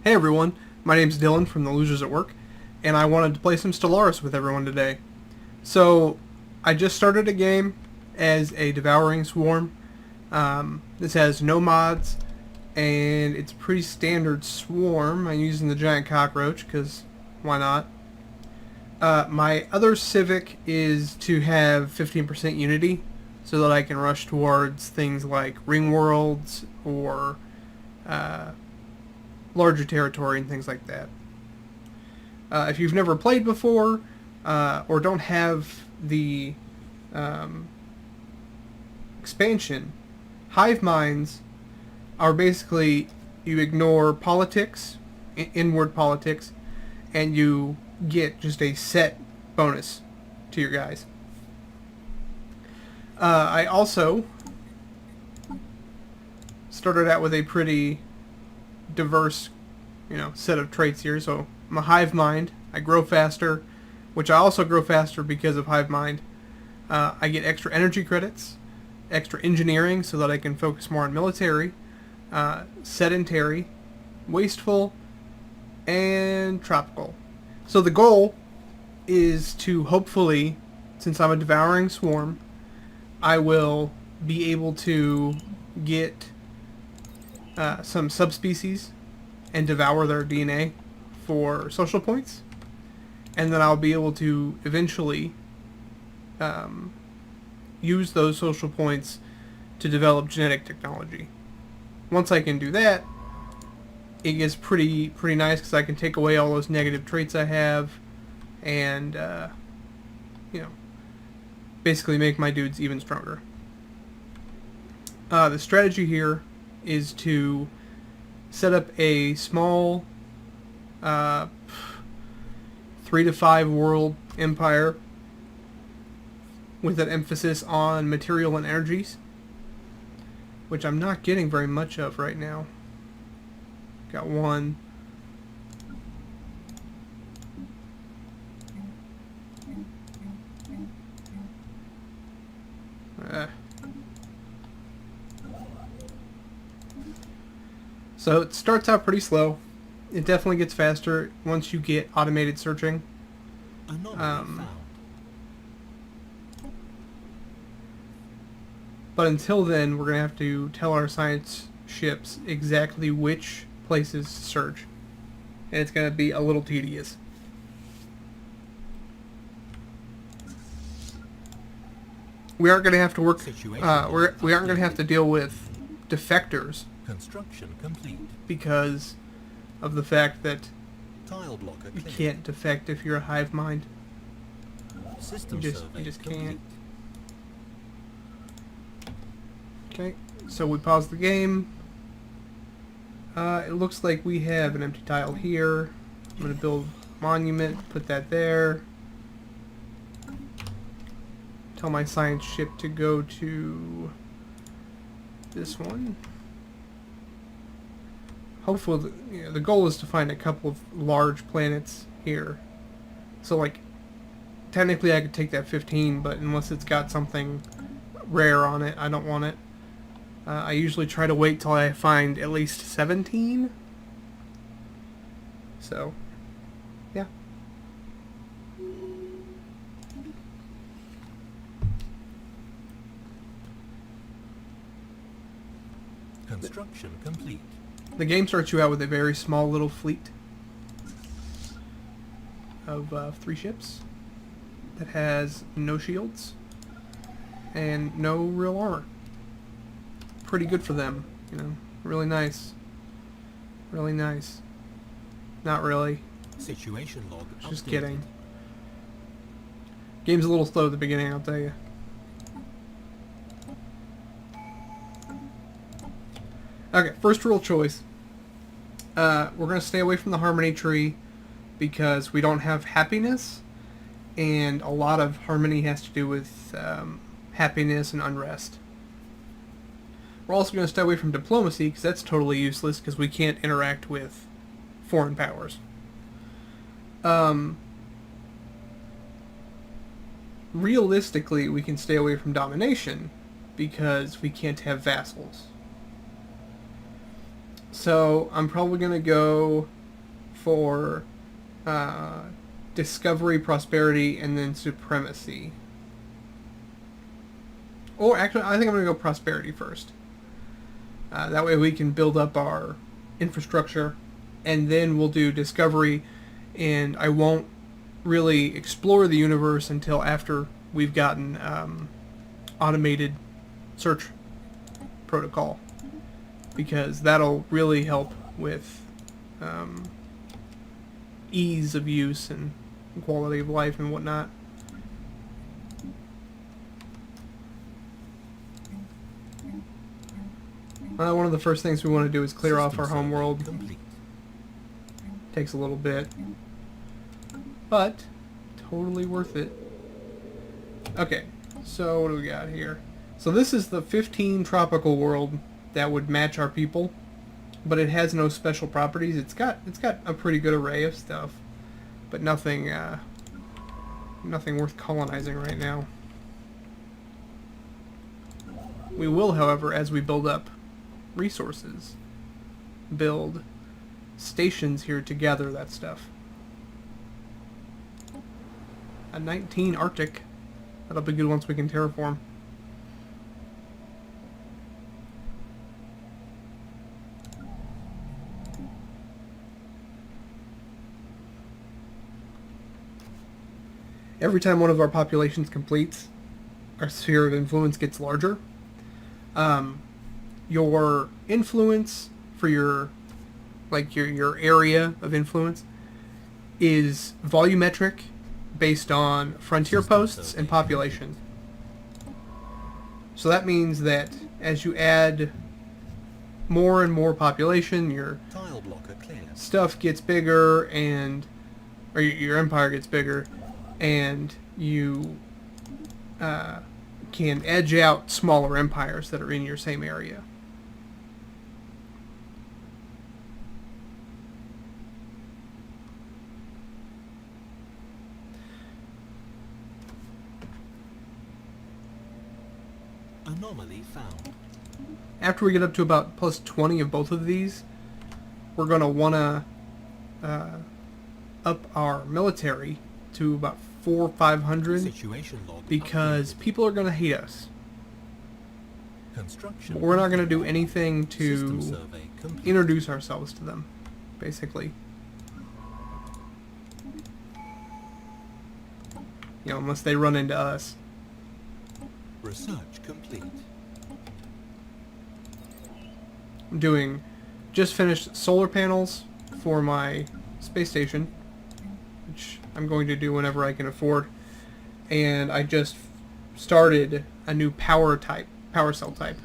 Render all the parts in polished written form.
Hey everyone, my name's Dylan from the Losers at Work, and I wanted to play some Stellaris with everyone today. So, I just started a game as a devouring swarm. This has no mods, and it's a pretty standard swarm. I'm using the giant cockroach, because why not? My other civic is to have 15% unity, so that I can rush towards things like ring worlds or larger territory and things like that. If you've never played before or don't have the expansion, hive minds are basically you ignore politics, inward politics, and you get just a set bonus to your guys. I also started out with a pretty diverse, set of traits here. So I'm a hive mind. I grow faster, which I also grow faster because of hive mind. I get extra energy credits, extra engineering, so that I can focus more on military, sedentary, wasteful, and tropical. So the goal is to hopefully, since I'm a devouring swarm, I will be able to get some subspecies and devour their DNA for social points, and then I'll be able to eventually use those social points to develop genetic technology. Once I can do that, it gets pretty nice because I can take away all those negative traits I have, and basically make my dudes even stronger. The strategy here is to set up a small 3 to 5 world empire with an emphasis on material and energies, which I'm not getting very much of right now. Got one. So it starts out pretty slow. It definitely gets faster once you get automated searching. But until then, we're going to have to tell our science ships exactly which places to search. And it's going to be a little tedious. We aren't going to have to work. We aren't going to have to deal with defectors. Construction complete. Because of the fact that Tile blocker you can't defect if you're a hive mind. System You survey just complete. can't. Okay, so we pause the game. It looks like we have an empty tile here. I'm going to build a monument, put that there. Tell my science ship to go to this one. Hopefully, the goal is to find a couple of large planets here. So, like, technically I could take that 15, but unless it's got something rare on it, I don't want it. I usually try to wait till I find at least 17. So, yeah. Construction complete. The game starts you out with a very small little fleet of 3 ships that has no shields and no real armor. Pretty good for them, Really nice. Really nice. Not really. Situation log Just updated. kidding. Game's a little slow at the beginning, I'll tell you. Okay, first rule choice. We're going to stay away from the harmony tree because we don't have happiness, and a lot of harmony has to do with happiness and unrest. We're also going to stay away from diplomacy because that's totally useless because we can't interact with foreign powers. Realistically, we can stay away from domination because we can't have vassals. So I'm probably going to go for discovery, prosperity, and then supremacy. Or actually, I think I'm going to go prosperity first. That way we can build up our infrastructure, and then we'll do discovery, and I won't really explore the universe until after we've gotten automated search protocol, because that'll really help with ease of use and quality of life and whatnot. One of the first things we want to do is clear off our System home survey world. complete. Takes a little bit, but totally worth it. Okay, so what do we got here? So this is the 15 tropical world that would match our people, but it has no special properties. It's got a pretty good array of stuff, but nothing worth colonizing right now. We will, however, as we build up resources, build stations here to gather that stuff. A 19 Arctic. That'll be good once we can terraform. Every time one of our populations completes, our sphere of influence gets larger. Your influence for your area of influence is volumetric, based on frontier posts and population. So that means that as you add more and more population, your Tile blocker clear. stuff gets bigger, or your empire gets bigger, and you can edge out smaller empires that are in your same area. Anomaly found. After we get up to about plus 20 of both of these, we're going to want to up our military to about 400 or 500, Situation log because updated. people are going to hate us. Construction. But we're not going to do anything System to survey complete. introduce ourselves to them, basically. You know, unless they run into us. Research complete. I'm just finished solar panels for my space station, which I'm going to do whenever I can afford. And I just started a new power cell type.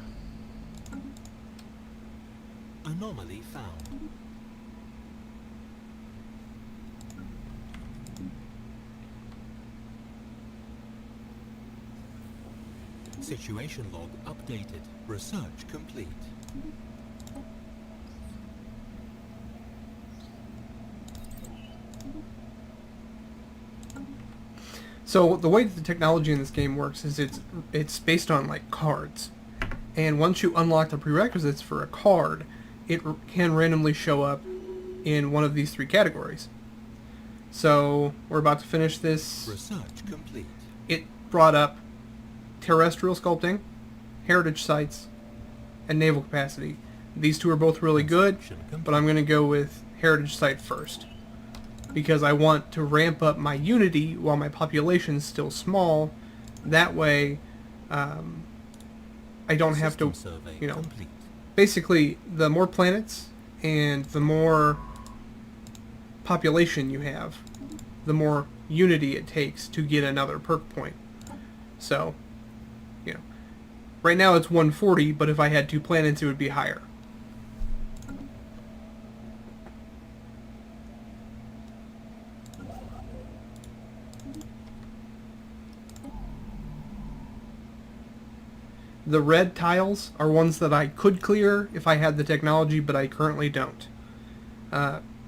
Anomaly found. Situation log updated. Research complete. So the way that the technology in this game works is it's based on like cards, and once you unlock the prerequisites for a card, it can randomly show up in one of these three categories. So we're about to finish this. Research complete. It brought up terrestrial sculpting, heritage sites, and naval capacity. These two are both really good, but I'm going to go with heritage site first, because I want to ramp up my unity while my population's still small. That way, I don't have to, System survey you know, complete. basically the more planets and the more population you have, the more unity it takes to get another perk point. So, you know, right now it's 140, but if I had 2 planets it would be higher. The red tiles are ones that I could clear if I had the technology, but I currently don't.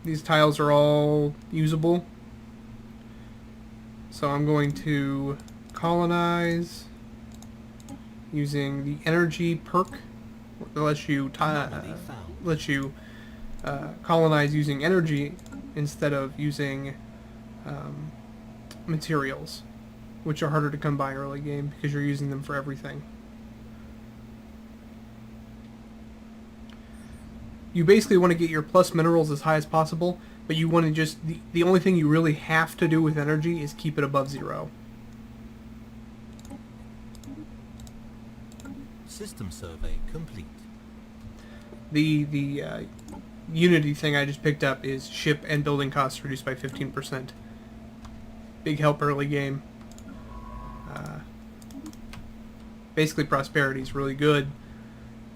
These tiles are all usable. So I'm going to colonize using the energy perk that lets you Anomaly found. lets you colonize using energy instead of using materials, which are harder to come by early game because you're using them for everything. You basically want to get your plus minerals as high as possible, but you want to just, the only thing you really have to do with energy is keep it above 0. System survey complete. The Unity thing I just picked up is ship and building costs reduced by 15%. Big help early game. Basically, prosperity is really good,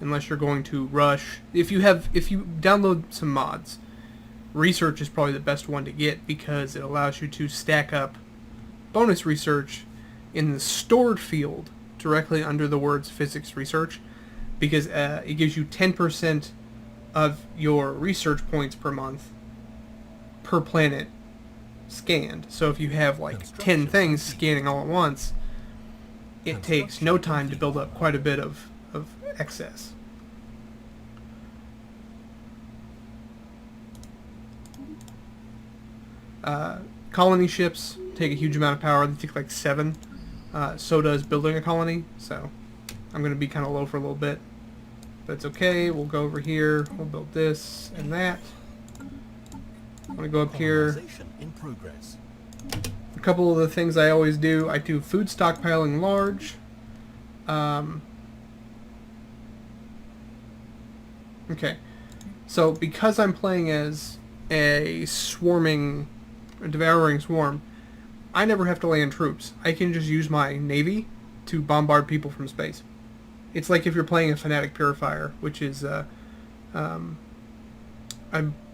unless you're going to rush. If you download some mods, research is probably the best one to get because it allows you to stack up bonus research in the stored field directly under the words physics research, because it gives you 10% of your research points per month per planet scanned. So if you have like 10 things scanning all at once, it takes no time to build up quite a bit of excess. Colony ships take a huge amount of power. They take like 7. So does building a colony. So I'm going to be kind of low for a little bit. But it's okay. We'll go over here. We'll build this and that. I'm going to go up here. In progress. A couple of the things I always do. I do food stockpiling large. Okay. So because I'm playing as a devouring swarm, I never have to land troops. I can just use my navy to bombard people from space. It's like if you're playing a fanatic purifier, which is, I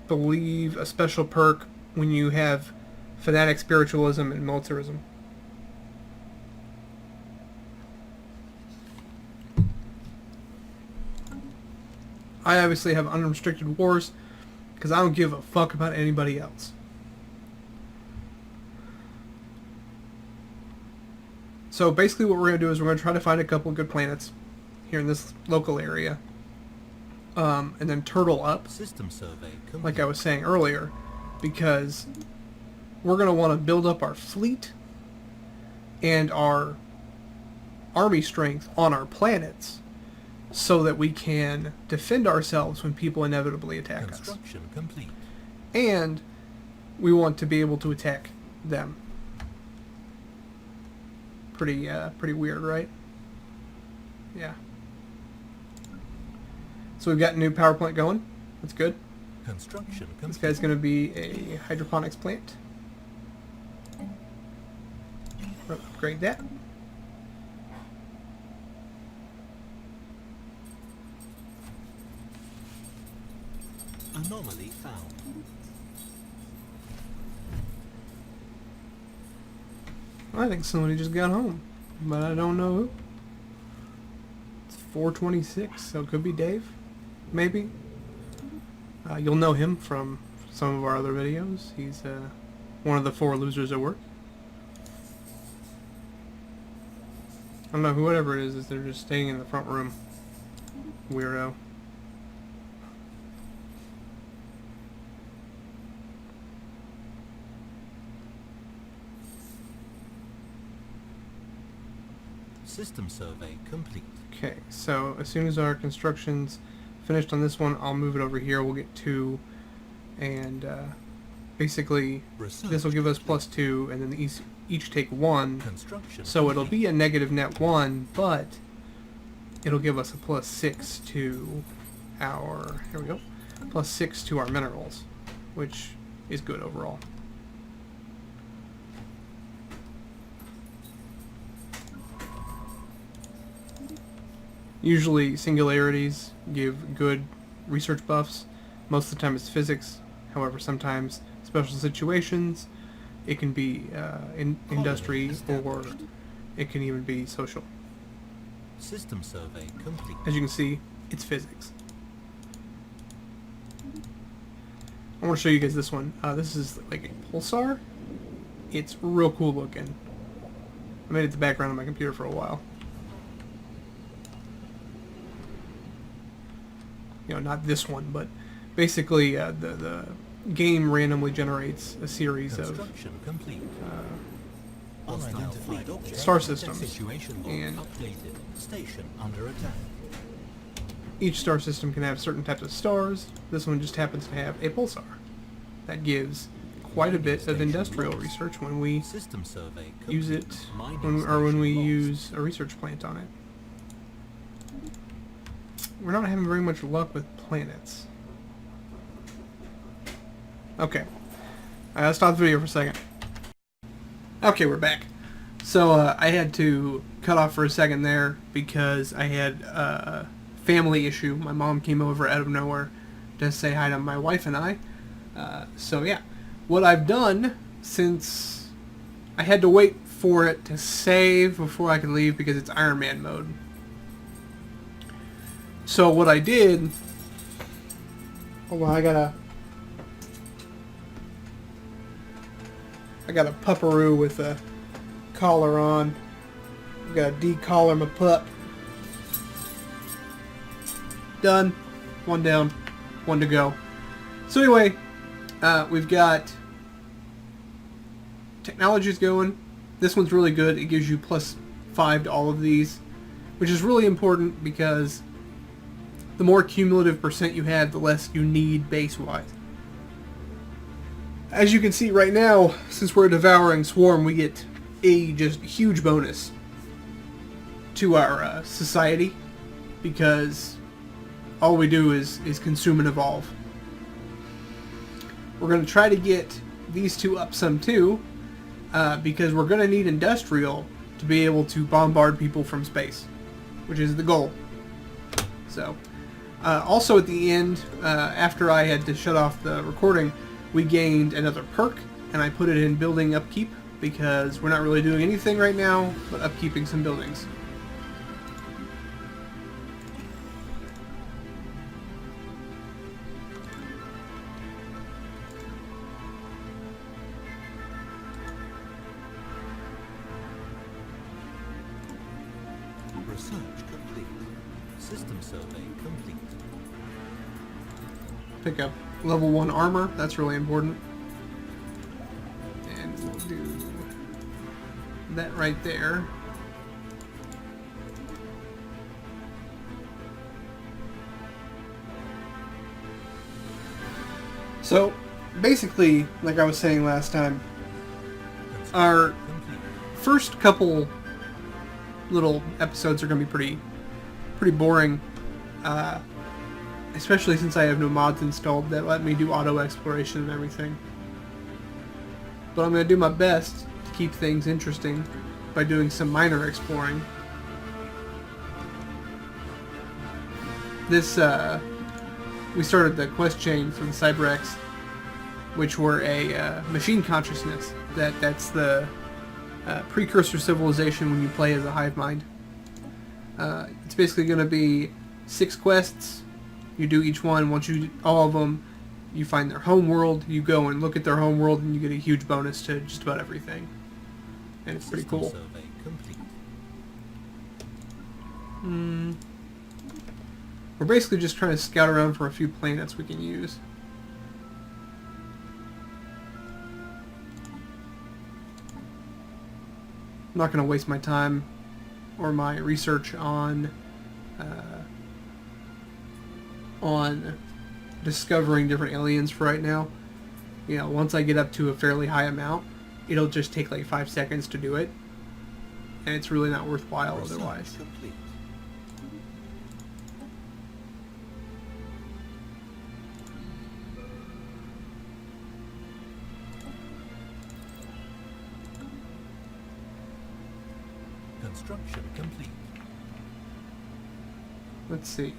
believe, a special perk when you have fanatic spiritualism and militarism. I obviously have unrestricted wars because I don't give a fuck about anybody else. So basically what we're going to do is we're going to try to find a couple of good planets here in this local area. And then turtle up, System survey complete. like I was saying earlier, because we're going to want to build up our fleet and our army strength on our planets so that we can defend ourselves when people inevitably attack us. Construction complete. And we want to be able to attack them. Pretty weird, right? Yeah. So we've got a new power plant going. That's good. Construction complete. This guy's going to be a hydroponics plant. We'll upgrade that. Anomaly found. I think somebody just got home, but I don't know who. It's 4:26, so it could be Dave, maybe. You'll know him from some of our other videos. He's one of the 4 losers at work. I don't know, whoever it is they're just staying in the front room. Weirdo. System survey complete. Okay, so as soon as our construction's finished on this one, I'll move it over here. We'll get 2, and basically this will give us +2, and then each take 1. Construction So it'll be a negative net 1, but it'll give us a +6 to our, here we go, +6 to our minerals, which is good overall. Usually singularities give good research buffs. Most of the time it's physics. However, sometimes special situations, it can be in industry, or it can even be social. System survey complete. As you can see, it's physics. I want to show you guys this one. This is like a pulsar. It's real cool looking. I made it the background on my computer for a while. You know, not this one, but basically the game randomly generates a series of Construction complete. Unidentified object. star systems, Situation log and updated. Station under attack. each star system can have certain types of stars. This one just happens to have a pulsar. That gives quite a bit of industrial research when we System survey complete. use it, Mining when we station use a research plant on it. We're not having very much luck with planets. Okay. Stop the video for a second. Okay, we're back. So I had to cut off for a second there because I had a family issue. My mom came over out of nowhere to say hi to my wife and I. So yeah, what I've done since I had to wait for it to save before I could leave because it's Iron Man mode. So what I did... Hold on, I got a pupperoo with a collar on. I gotta decollar my pup. Done. One down. One to go. So anyway, we've got technologies going. This one's really good. It gives you +5 to all of these, which is really important because the more cumulative percent you have, the less you need base-wise. As you can see right now, since we're a devouring swarm, we get a just huge bonus to our society because all we do is consume and evolve. We're going to try to get these two up some too because we're going to need industrial to be able to bombard people from space, which is the goal. So, also at the end, after I had to shut off the recording, we gained another perk, and I put it in building upkeep because we're not really doing anything right now but upkeeping some buildings. Research complete. System survey complete. Pick up level 1 armor, that's really important. And we'll do that right there. So, basically, like I was saying last time, our first couple little episodes are going to be pretty boring. Especially since I have no mods installed that let me do auto exploration and everything. But I'm going to do my best to keep things interesting by doing some minor exploring. This, we started the quest chain for the Cyberx, which were a machine consciousness. That's the precursor civilization when you play as a hive mind. It's basically going to be 6 quests. You do each one. Once you do all of them, you find their home world. You go and look at their home world, and you get a huge bonus to just about everything. And it's pretty cool. Survey complete. We're basically just trying to scout around for a few planets we can use. I'm not going to waste my time or my research on discovering different aliens for right now. You know, once I get up to a fairly high amount, it'll just take like 5 seconds to do it, and it's really not worthwhile otherwise. Complete. Construction complete. Let's see.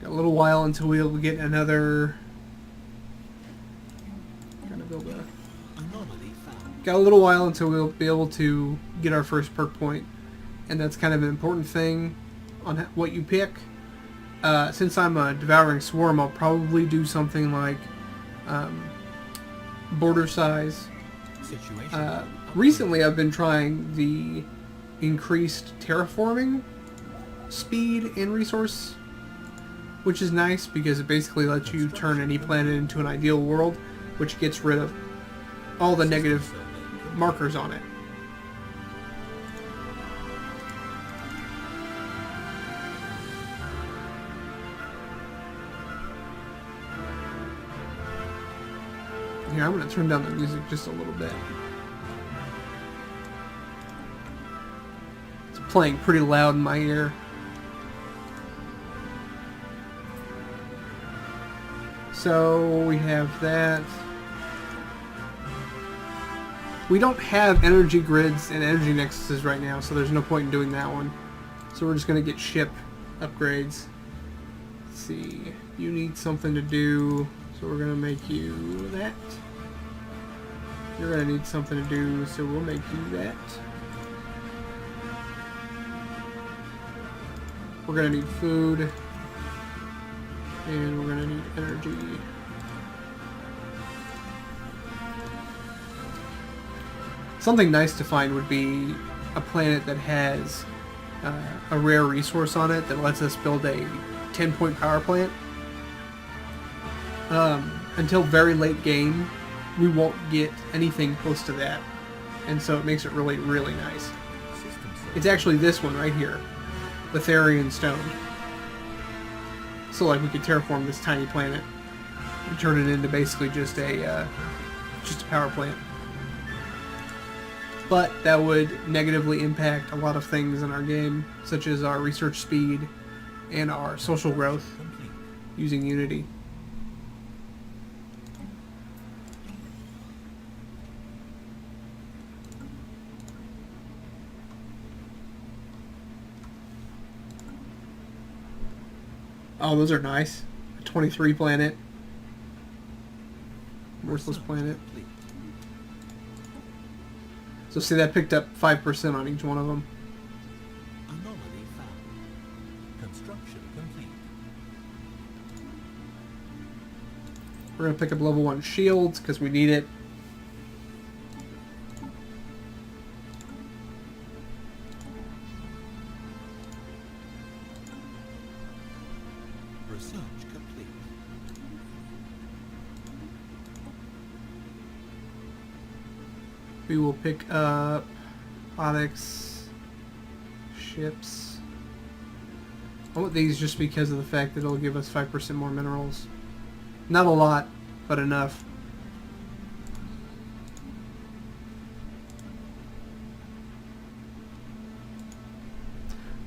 Got a little while until we'll get another. Gonna build a. Anomaly found. Got a little while until we'll be able to get our first perk point, and that's kind of an important thing on what you pick. Since I'm a devouring swarm, I'll probably do something like border size. Situation. Recently, I've been trying the increased terraforming speed and resource which is nice because it basically lets you turn any planet into an ideal world, which gets rid of all the negative markers on it. Here, I'm going to turn down the music just a little bit. It's playing pretty loud in my ear. So we have that. We don't have energy grids and energy nexuses right now, so there's no point in doing that one. So we're just going to get ship upgrades. Let's see. You need something to do, so we're going to make you that. You're going to need something to do, so we'll make you that. We're going to need food. And we're going to need energy. Something nice to find would be a planet that has a rare resource on it that lets us build a 10-point power plant. Until very late game, we won't get anything close to that. And so it makes it really, really nice. It's actually this one right here. The Therian Stone. So like we could terraform this tiny planet and turn it into basically just a power plant. But that would negatively impact a lot of things in our game, such as our research speed and our social growth using Unity. Oh, those are nice. A 23 planet. Worthless planet. So see, that picked up 5% on each one of them. Anomaly found. Construction complete. We're going to pick up level 1 shields because we need it. Research complete. We will pick up products, ships. I want these just because of the fact that it'll give us 5% more minerals. Not a lot, but enough.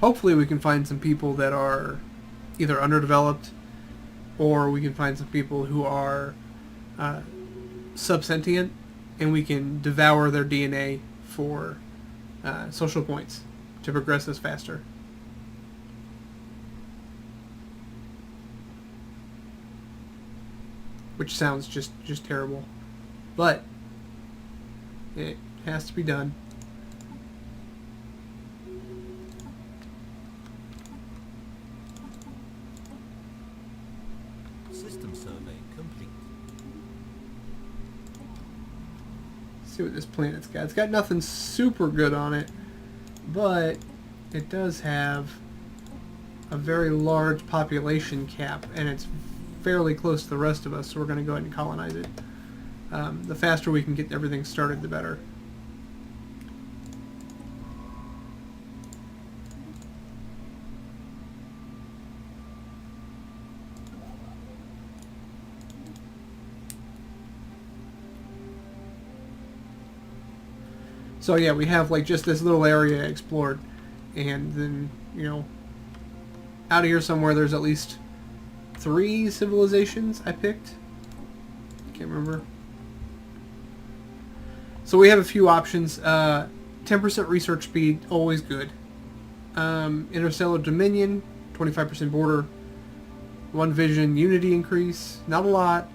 Hopefully we can find some people that are either underdeveloped, or we can find some people who are subsentient, and we can devour their DNA for social points to progress us faster. Which sounds just terrible, but it has to be done. System survey complete. See what this planet's got. It's got nothing super good on it, but it does have a very large population cap, and it's fairly close to the rest of us, so we're going to go ahead and colonize it. The faster we can get everything started, the better. So yeah, we have like just this little area explored, and then, you know, out of here somewhere there's at least 3 civilizations I picked. Can't remember. So we have a few options. 10% research speed, always good. Interstellar Dominion, 25% border. 1 vision unity increase. Not a lot,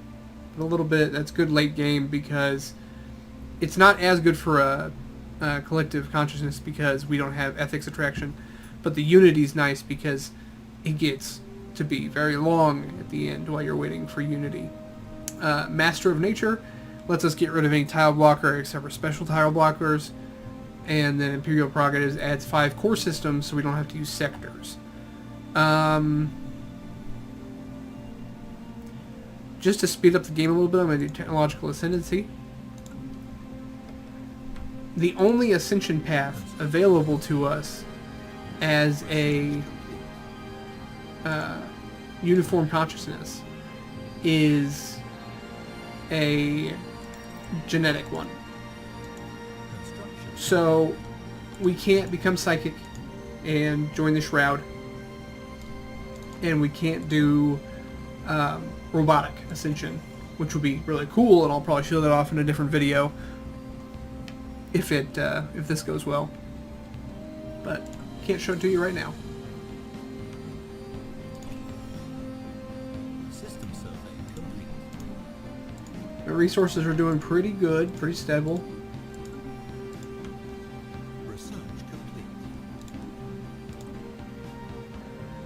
but a little bit. That's good late game because it's not as good for a collective consciousness because we don't have ethics attraction. But the unity's nice because it gets to be very long at the end while you're waiting for unity. Master of Nature lets us get rid of any tile blocker except for special tile blockers. And then Imperial Prerogatives adds 5 core systems so we don't have to use sectors. just to speed up the game a little bit, I'm going to do technological ascendancy. The only ascension path available to us as a uniform consciousness is a genetic one. So we can't become psychic and join the shroud, and we can't do robotic ascension, which would be really cool, and I'll probably show that off in a different video if this goes well, but can't show it to you right now. System survey complete. The resources are doing pretty good, pretty stable. Research complete.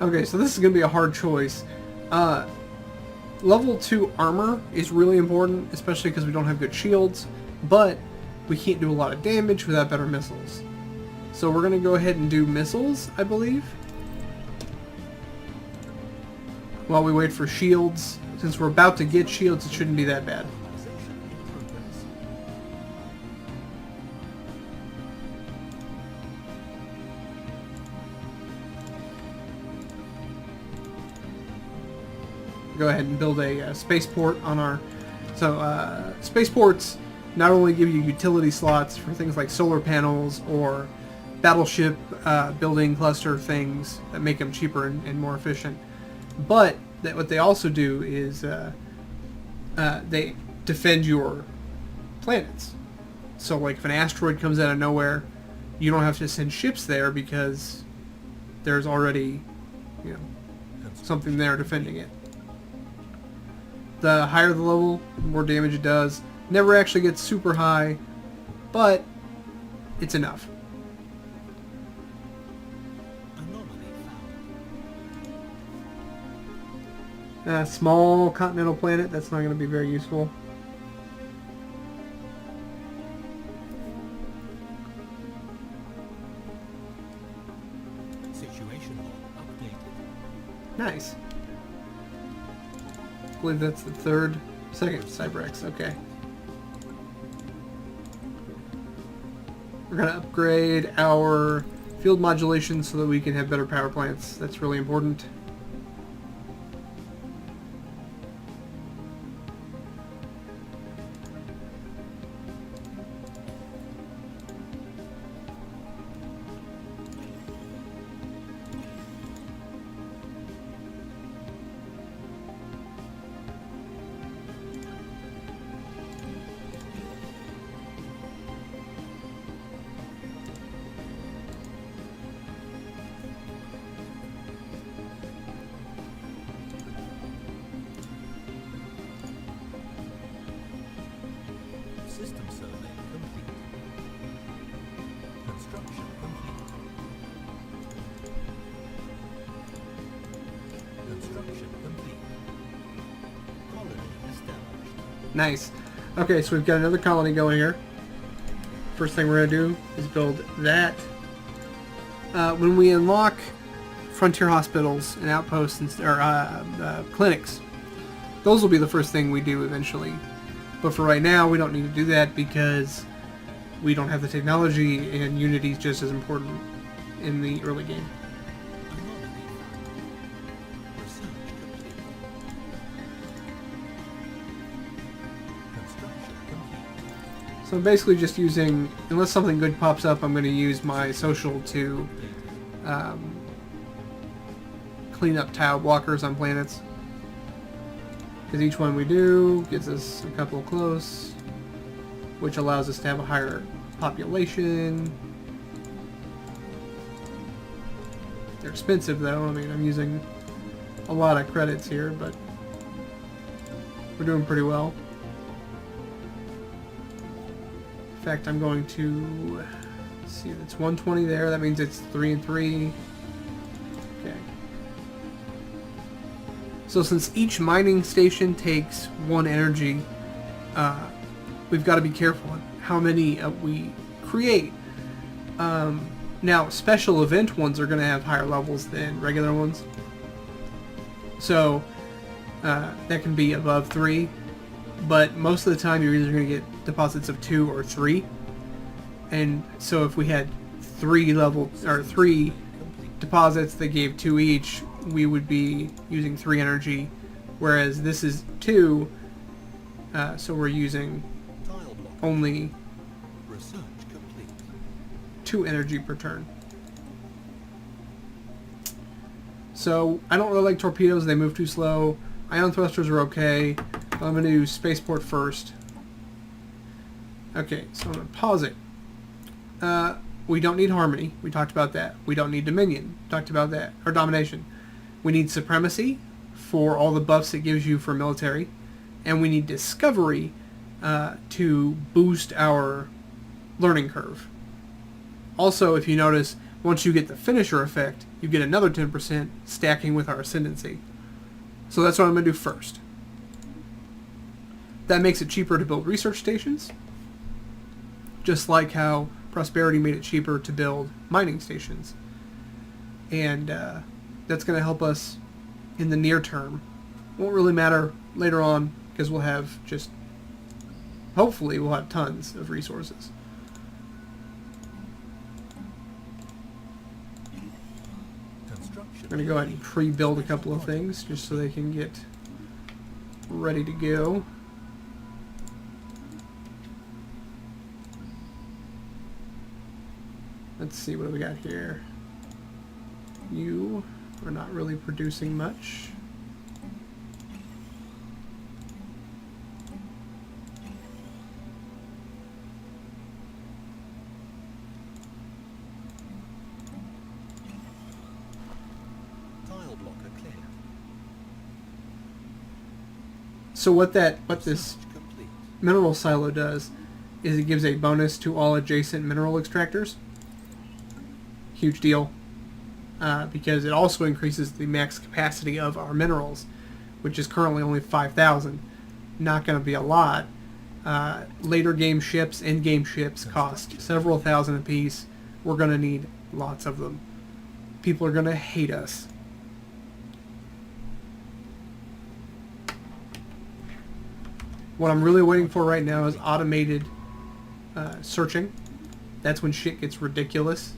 Okay, so this is going to be a hard choice. Level 2 armor is really important, especially because we don't have good shields, but we can't do a lot of damage without better missiles. So we're going to go ahead and do missiles, I believe, while we wait for shields. Since we're about to get shields, it shouldn't be that bad. Optimization in progress. Go ahead and build a spaceport on our... So, spaceports not only give you utility slots for things like solar panels or battleship building cluster things that make them cheaper and more efficient, but that what they also do is they defend your planets. So like if an asteroid comes out of nowhere, you don't have to send ships there because there's already, you know, something there defending it. The higher the level, the more damage it does. Never actually gets super high, but it's enough. Anomaly found. Small continental planet, that's not going to be very useful. Situation log updated. Nice. I believe that's the second Cybrex, okay. We're going to upgrade our field modulation so that we can have better power plants. That's really important. System survey complete. Construction complete. Construction complete. Colony established. Nice. Okay, so we've got another colony going here. First thing we're going to do is build that. When we unlock frontier hospitals and outposts or clinics, those will be the first thing we do eventually. But for right now, we don't need to do that because we don't have the technology, and Unity's just as important in the early game. Anomaly found. Research complete. Construction complete. So I'm basically just using, unless something good pops up, I'm going to use my social to clean up tile blockers on planets. Because each one we do gives us a couple close, which allows us to have a higher population. They're expensive though, I mean I'm using a lot of credits here, but we're doing pretty well. In fact, I'm going to, let's see, it's 120 there, that means it's 3 and 3. Okay. So since each mining station takes 1 energy, we've got to be careful on how many we create. Now, special event ones are going to have higher levels than regular ones. So, that can be above 3, but most of the time you're either going to get deposits of 2 or 3. And so if we had 3 deposits that gave 2 each, we would be using 3 energy, whereas this is 2, so we're using Tile block. only Research complete. 2 energy per turn. So I don't really like torpedoes, they move too slow. Ion thrusters are okay. I'm going to do spaceport first. Okay, so I'm going to pause it. We don't need harmony. We talked about that. We don't need dominion. Talked about that. Or domination. We need supremacy for all the buffs it gives you for military. And we need discovery to boost our learning curve. Also, if you notice, once you get the finisher effect, you get another 10% stacking with our ascendancy. So that's what I'm going to do first. That makes it cheaper to build research stations, just like how Prosperity made it cheaper to build mining stations. And that's going to help us in the near term. Won't really matter later on, because we'll have hopefully we'll have tons of resources. Construction. I'm going to go ahead and pre-build a couple of things just so they can get ready to go. Let's see, what do we got here? You are not really producing much. Tile blocker clear. So what this Research complete. mineral silo does is it gives a bonus to all adjacent mineral extractors. Huge deal, because it also increases the max capacity of our minerals, which is currently only 5,000. Not going to be a lot. Later game ships, end game ships cost several thousand apiece. We're going to need lots of them. People are going to hate us. What I'm really waiting for right now is automated searching. That's when shit gets ridiculous.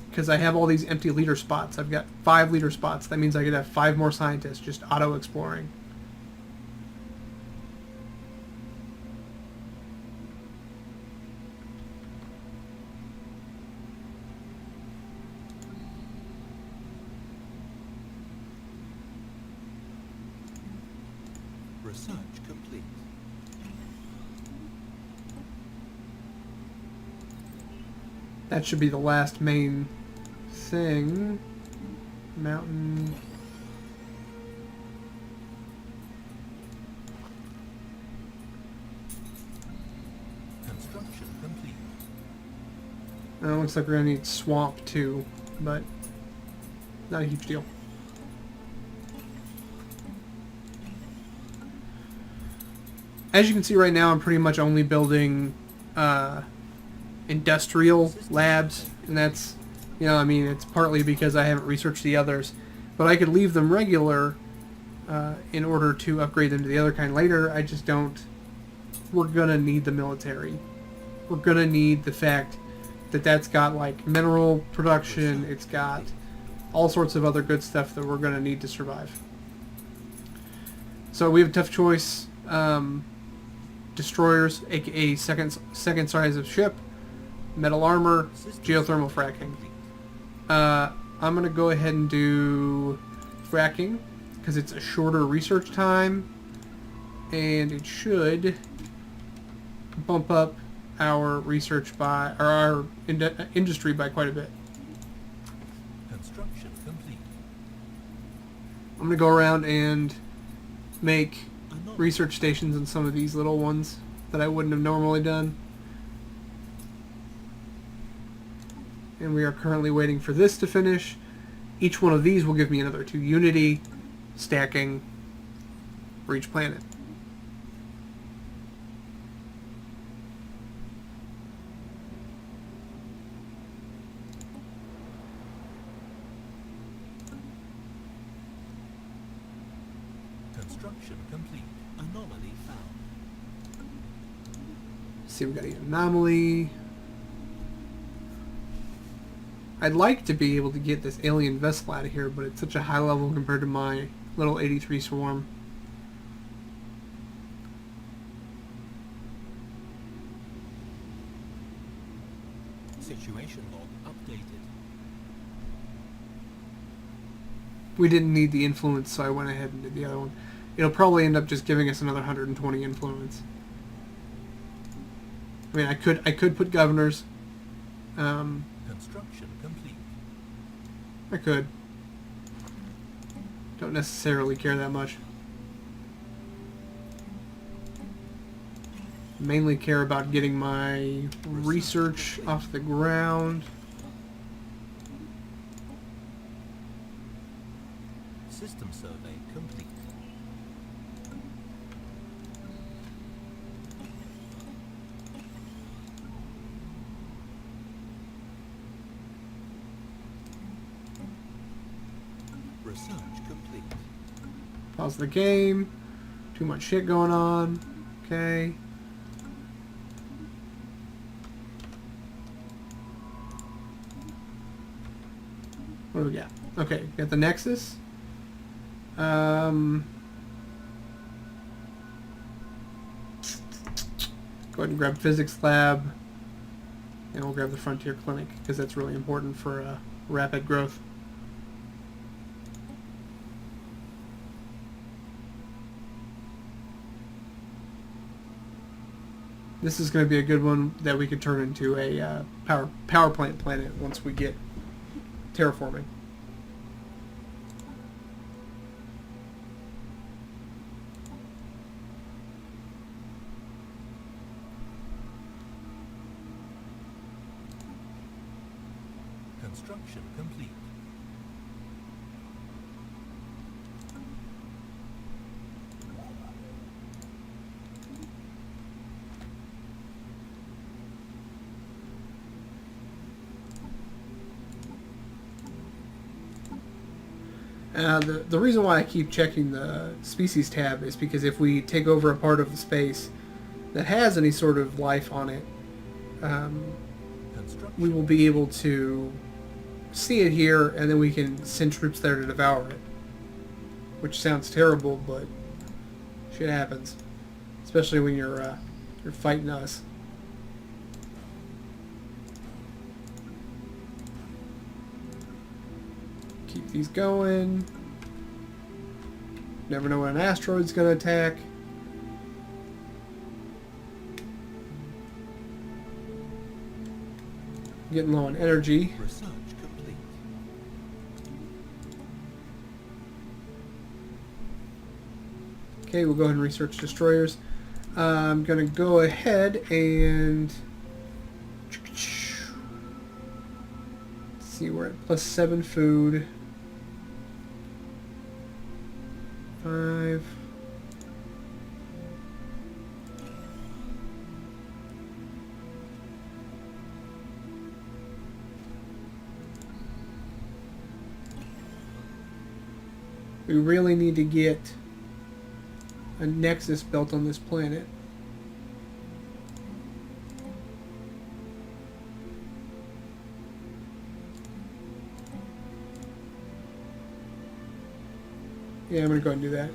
Because I have all these empty leader spots. I've got 5 leader spots. That means I could have 5 more scientists just auto-exploring. Research complete. That should be the last main thing. Mountain. Construction complete. Looks like we're going to need swamp too, but not a huge deal. As you can see right now, I'm pretty much only building industrial labs, and that's, I mean, it's partly because I haven't researched the others, but I could leave them regular in order to upgrade them to the other kind later. I just don't. We're gonna need the military. We're gonna need the fact that that's got like mineral production, it's got all sorts of other good stuff that we're gonna need to survive. So we have a tough choice. Destroyers, aka second size of ship, metal armor, geothermal fracking. I'm gonna go ahead and do fracking because it's a shorter research time, and it should bump up our research by, or our industry by quite a bit. Construction complete. I'm gonna go around and make Anomaly. research stations in some of these little ones that I wouldn't have normally done. And we are currently waiting for this to finish. Each one of these will give me another 2 unity stacking for each planet. Construction complete. Anomaly found. See, we got an anomaly. I'd like to be able to get this alien vessel out of here, but it's such a high level compared to my little 83 swarm. Situation log updated. We didn't need the influence, so I went ahead and did the other one. It'll probably end up just giving us another 120 influence. I mean, I could put governors. Construction complete. I could. Don't necessarily care that much. Mainly care about getting my research off the ground. System survey complete. Research complete. Pause the game. Too much shit going on. Okay. What do we got? Okay, got the Nexus. Go ahead and grab Physics Lab. And we'll grab the Frontier Clinic, because that's really important for rapid growth. This is going to be a good one that we could turn into a power plant planet once we get terraforming. Construction complete. The reason why I keep checking the species tab is because if we take over a part of the space that has any sort of life on it, we will be able to see it here, and then we can send troops there to devour it. Which sounds terrible, but shit happens, especially when you're fighting us. Keep these going. Never know when an asteroid's going to attack. Getting low on energy. Research complete. Okay, we'll go ahead and research destroyers. I'm going to go ahead and see, we're at +7 food. 5. We really need to get a nexus built on this planet. Yeah, I'm going to go ahead and do that.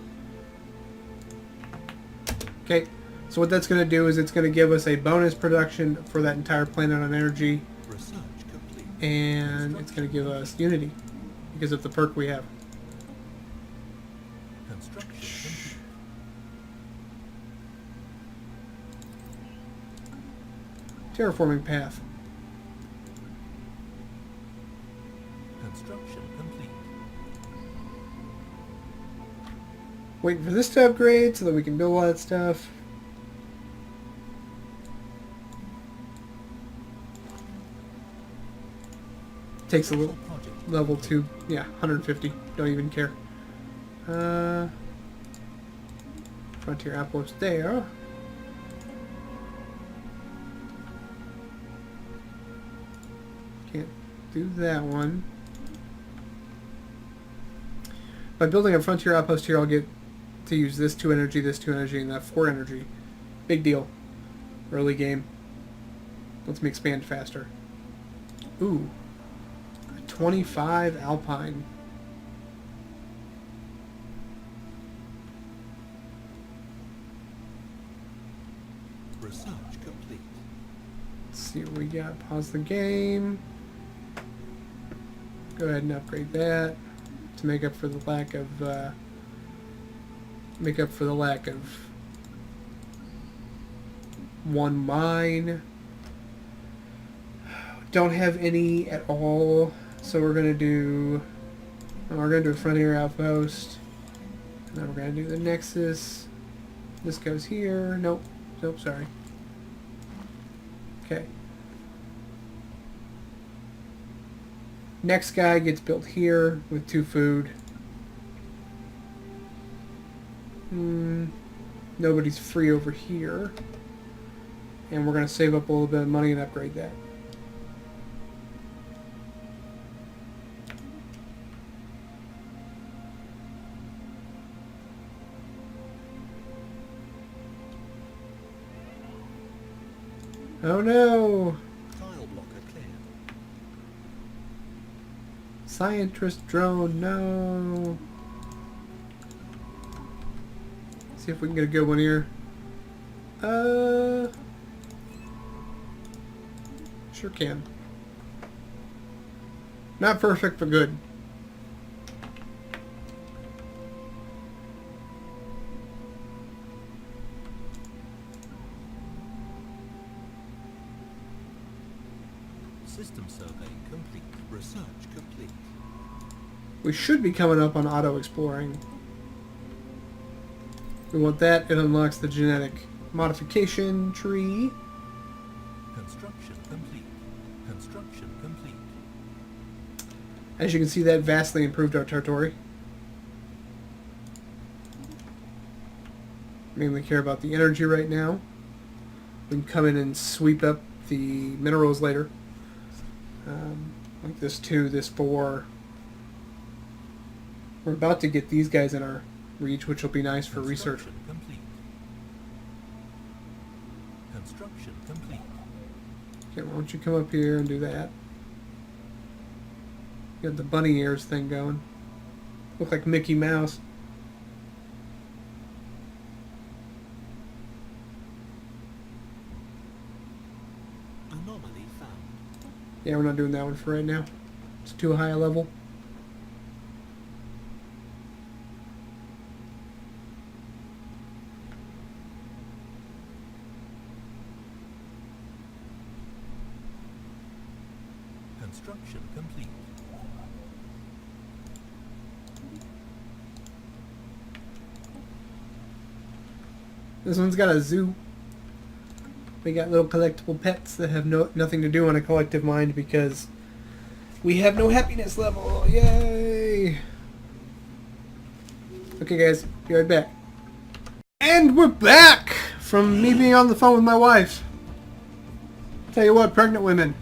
Okay, so what that's going to do is it's going to give us a bonus production for that entire planet on energy. Research complete. And it's going to give us unity because of the perk we have. Construction complete. Terraforming path. Construction complete. Waiting for this to upgrade so that we can build all that stuff. Takes a little. Project. Level 2. Yeah, 150. Don't even care. Frontier outpost there. Can't do that one. By building a frontier outpost here, I'll get to use this 2 energy, and that 4 energy. Big deal. Early game. Lets me expand faster. Ooh. 25 Alpine. Research complete. Let's see what we got. Pause the game. Go ahead and upgrade that to make up for the lack of one mine. Don't have any at all, so we're gonna do a frontier outpost, and then we're gonna do the Nexus. This goes here. Nope, sorry. Okay. Next guy gets built here with 2 food. Nobody's free over here. And we're going to save up a little bit of money and upgrade that. Oh no! Tile blocker cleared. Scientist drone, no! See if we can get a good one here. Sure can. Not perfect, but good. System survey complete. Research complete. We should be coming up on auto exploring. We want that. It unlocks the genetic modification tree. Construction complete. Construction complete. As you can see, that vastly improved our territory. Mainly care about the energy right now. We can come in and sweep up the minerals later. Like this 2, this 4. We're about to get these guys in our reach, which will be nice for research. Complete. Construction complete. Okay, why don't you come up here and do that? Got the bunny ears thing going. Look like Mickey Mouse. Anomaly found. Yeah, we're not doing that one for right now. It's too high a level. Construction complete. This one's got a zoo. We got little collectible pets that have nothing to do on a collective mind because we have no happiness level. Yay! Okay, guys, be right back. And we're back from me being on the phone with my wife. Tell you what, pregnant women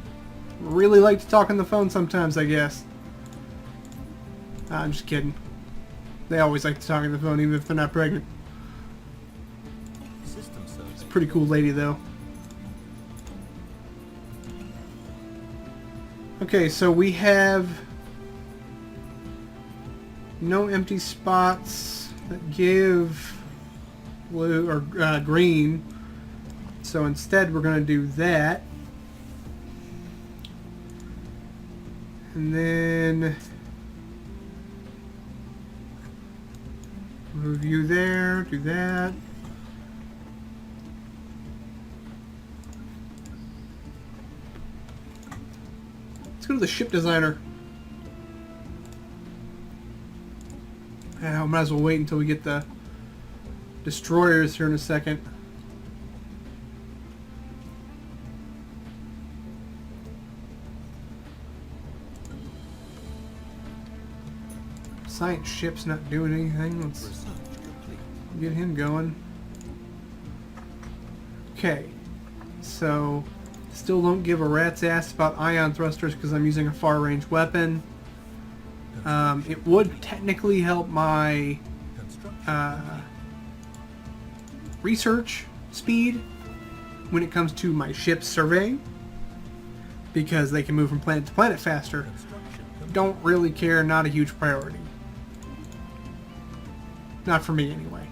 really like to talk on the phone sometimes, I guess. I'm just kidding. They always like to talk on the phone, even if they're not pregnant. System survey. It's a pretty cool lady, though. Okay, so we have no empty spots that give blue or green. So instead, we're going to do that. And then move you there, do that. Let's go to the ship designer. I might as well wait until we get the destroyers here in a second. Science ship's not doing anything. Let's Research complete. get him going. Okay, so still don't give a rat's ass about ion thrusters because I'm using a far range weapon. It would technically help my Construction research speed when it comes to my ship's surveying, because they can move from planet to planet faster. Construction complete. Don't really care, not a huge priority. Not for me, anyway.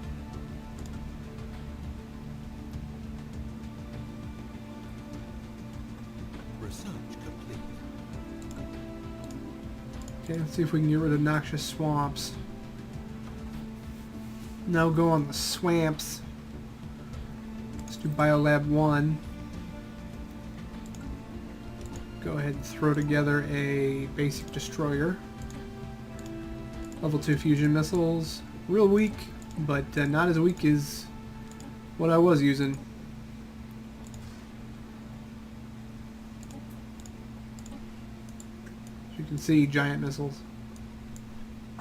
Research complete. Okay, let's see if we can get rid of noxious swamps. Now go on the swamps. Let's do Biolab 1. Go ahead and throw together a basic destroyer. Level 2 fusion missiles. Real weak, but not as weak as what I was using. As you can see, giant missiles.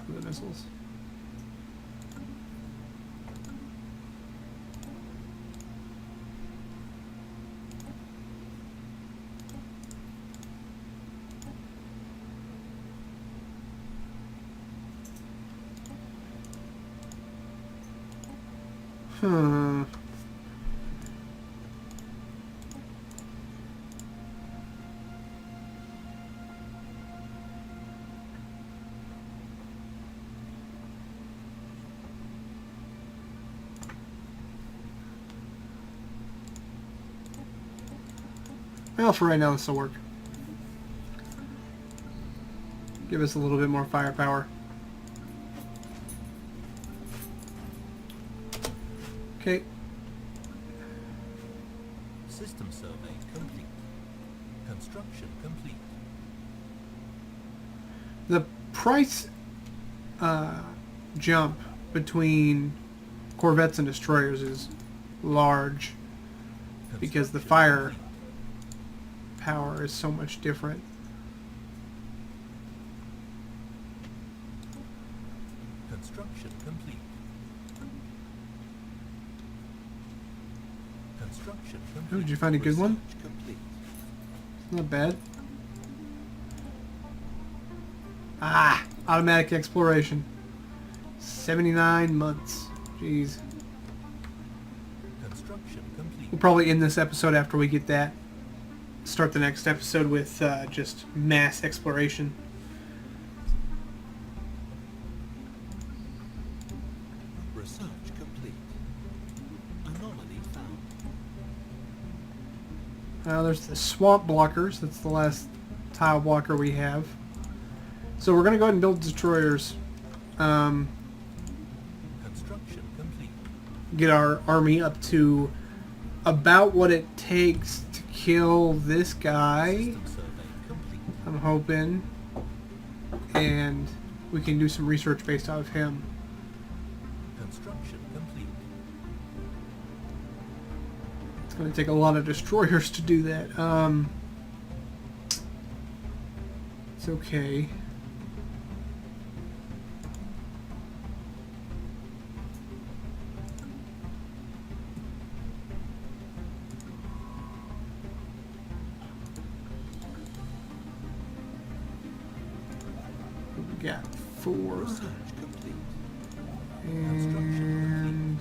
The missiles. Hmm. Well, for right now, this will work. Give us a little bit more firepower. Okay. System survey complete. Construction complete. The price jump between corvettes and destroyers is large because the fire power is so much different. Construction complete. Construction complete. Oh, did you find a good one? Research complete. Not bad. Ah, automatic exploration. 79 months. Jeez. Construction complete. We'll probably end this episode after we get that. Start the next episode with just mass exploration. Research complete. Anomaly found. There's the swamp blockers. That's the last tile blocker we have. So we're going to go ahead and build destroyers. Construction complete. Get our army up to about what it takes to kill this guy, System survey complete. I'm hoping. And we can do some research based out of him. Construction complete. It's going to take a lot of destroyers to do that. It's okay. We got 4. Research complete. And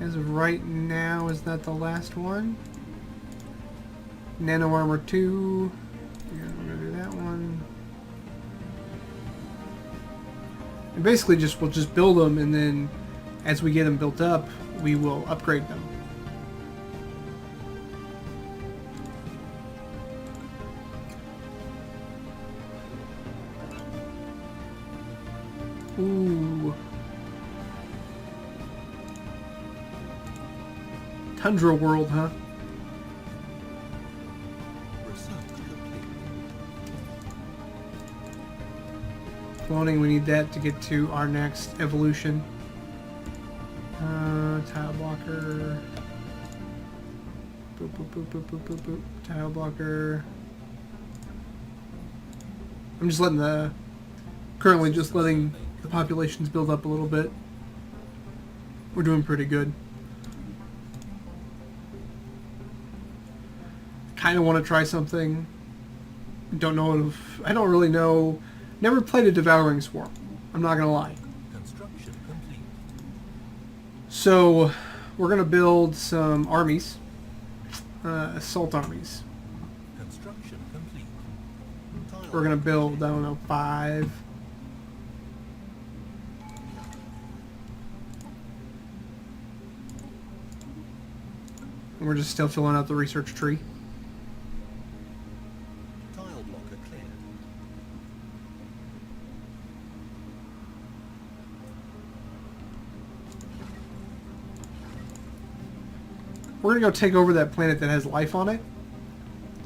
as of right now, is that the last one? Nano armor 2. Yeah, we're gonna do that one. And basically, we'll just build them, and then as we get them built up, we will upgrade them. Ooh. Tundra world, huh? Research complete. Cloning, we need that to get to our next evolution. Tile blocker. Boop, boop, boop, boop, boop, boop, boop. Tile blocker. I'm just letting currently just letting the populations build up a little bit. We're doing pretty good. Kind of want to try something. Don't know if... I don't really know. Never played a devouring swarm. I'm not going to lie. Construction complete. So, We're going to build some armies. Assault armies. Construction complete. Tile We're going to build, I don't know, 5. And we're just still filling out the research tree. Tile blocker cleared. We're going to go take over that planet that has life on it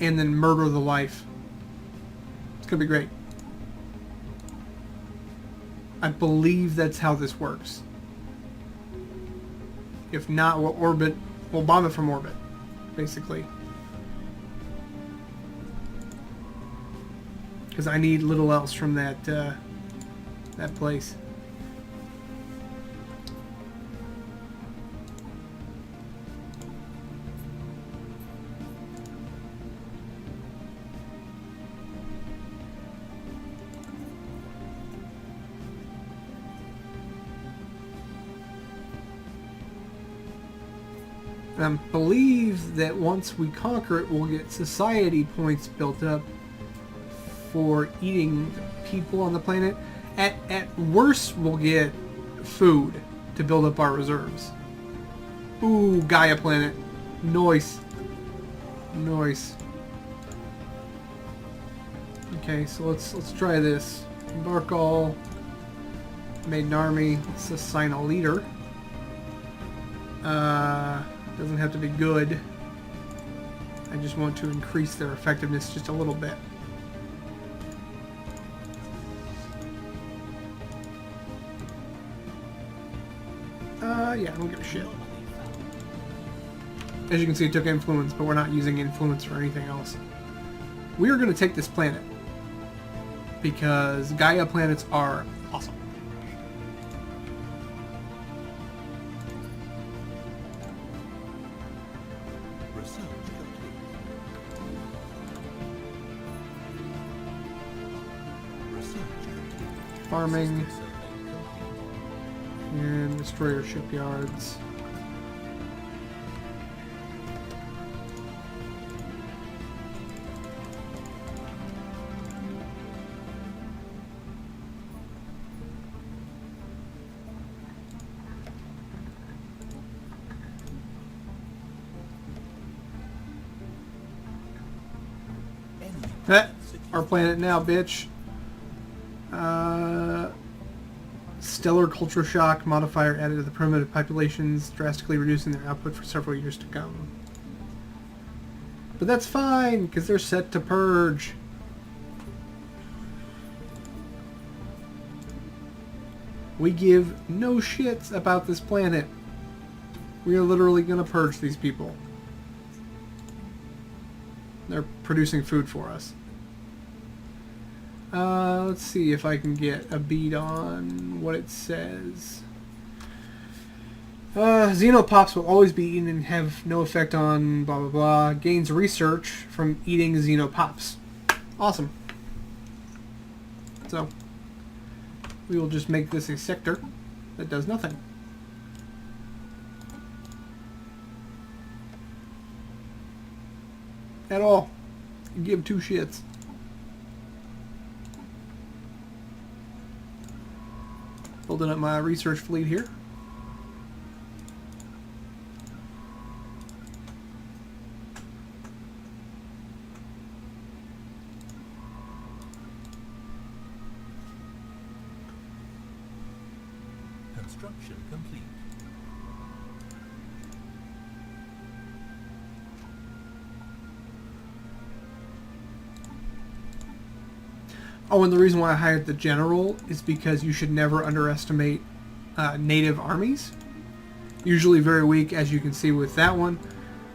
and then murder the life. It's going to be great. I believe that's how this works. If not, we'll bomb it from orbit, basically. Because I need little else from that place. And I believe that once we conquer it, we'll get society points built up for eating people on the planet. At worst, we'll get food to build up our reserves. Ooh, Gaia planet. Nice. Nice. Okay, so let's try this. Embark all. Made an army. Let's assign a leader. Doesn't have to be good. I just want to increase their effectiveness just a little bit. Yeah, I don't give a shit. As you can see, it took influence, but we're not using influence for anything else. We are going to take this planet because Gaia planets are awesome. Research complete. Research complete. Farming System survey complete. and destroyer shipyards. Enemy That secured. our planet now, bitch. Stellar culture shock modifier added to the primitive populations, drastically reducing their output for several years to come. But that's fine, because they're set to purge. We give no shits about this planet. We are literally going to purge these people. They're producing food for us. Let's see if I can get a beat on what it says. Xenopops will always be eaten and have no effect on blah blah blah. Gains research from eating Xenopops. Awesome. So, we will just make this a sector that does nothing. At all. Give two shits. Building up my research fleet here. Construction complete. Oh, and the reason why I hired the general is because you should never underestimate native armies. Usually very weak, as you can see with that one,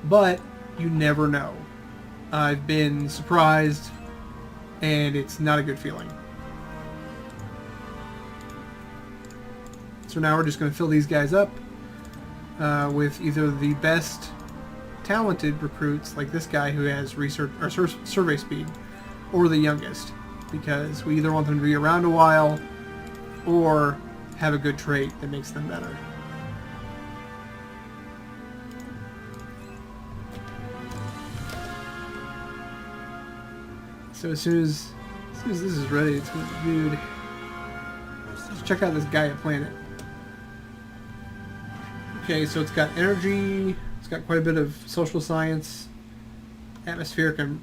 but you never know. I've been surprised, and it's not a good feeling. So now we're just going to fill these guys up with either the best talented recruits, like this guy who has research or survey speed, or the youngest, because we either want them to be around a while or have a good trait that makes them better. So as soon as this is ready, it's gonna be good. Let's check out this Gaia planet. Okay, so it's got energy, it's got quite a bit of social science, atmospheric, and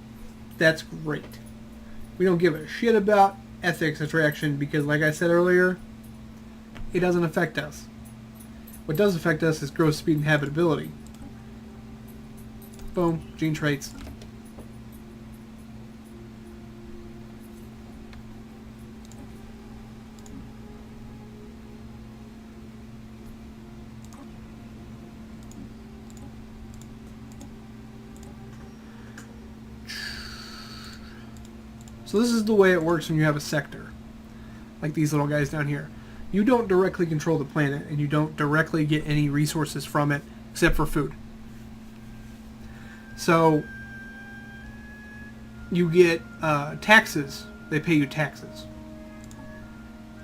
that's great. We don't give a shit about ethics attraction because, like I said earlier, it doesn't affect us. What does affect us is growth speed and habitability. Boom, gene traits. So this is the way it works when you have a sector, like these little guys down here. You don't directly control the planet, and you don't directly get any resources from it, except for food. So you get taxes. They pay you taxes.